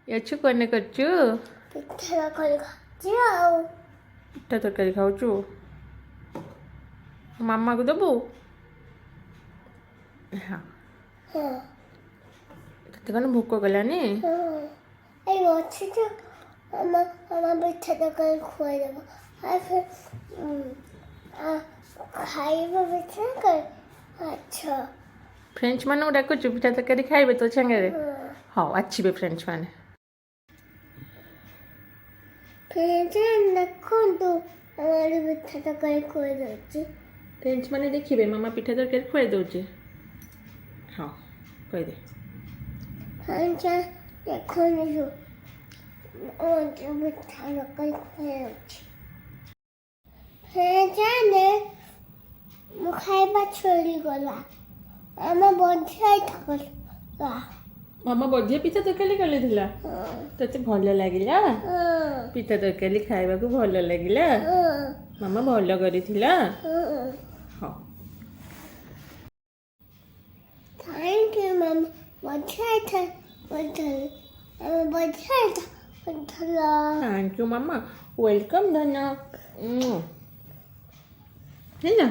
ୟାଛୁ କନେ କରୁଛୁ ପିଠା କରି ଖାଉଛି ଆଉ ପିଠା ତରକାରୀ ଖାଉଛୁ ମାମାକୁ ଦେବୁ ହଁ ହଁ ତତେ କ'ଣ ଭୋକ କଲାନି ଏଇ ଅଛି ତ ମାମା ପିଠା ତରକାରୀ ଖୁଆଇଦେବ ଖାଇବା ପିଠା ତରକାରୀ ଆଚ୍ଛା ଫ୍ରେଣ୍ଡସ୍ ମାନଙ୍କୁ ଡାକୁଛୁ ପିଠା ତରକାରୀ ଖାଇବେ ତୋ ସାଙ୍ଗରେ ହଉ ଆସିବେ ଫ୍ରେଣ୍ଡସ୍ ମାନେ ଦେଖନ୍ତୁ ଆମର ପିଠା ତରକାରୀ ଖୁଆଇଦେଉଛି ଫ୍ରେଣ୍ଡସ୍ ମାନେ ଦେଖିବେ ମାମା ପିଠା ତରକାରୀ ଖୁଆଇ ଦେଉଛି ହଁ କହିଦେ ଦେଖନ୍ତୁ ପିଠା ତରକାରୀ ଖୁଆଇଦେଉଛି ମୁଁ ଖାଇବା ଛୁଡ଼ିଗଲା ଆମ ବଢ଼ିଆ ଠକଲା ମାମା ବଢ଼ିଆ ପିଠା ତରକାରୀ କରିଥିଲା ତତେ ଭଲ ଲାଗିଲା ପିଠା ତରକାରୀ ଖାଇବାକୁ ଭଲ ଲାଗିଲା ମାମା ଭଲ କରିଥିଲା ହଁ ଥ୍ୟାଙ୍କ ୟୁ ମାମା ବଢ଼ିଆ ବଢ଼ିଆ ଥ୍ୟାଙ୍କ ୟୁ ମାମା ୱେଲକମ୍ ଧନ ହେଲା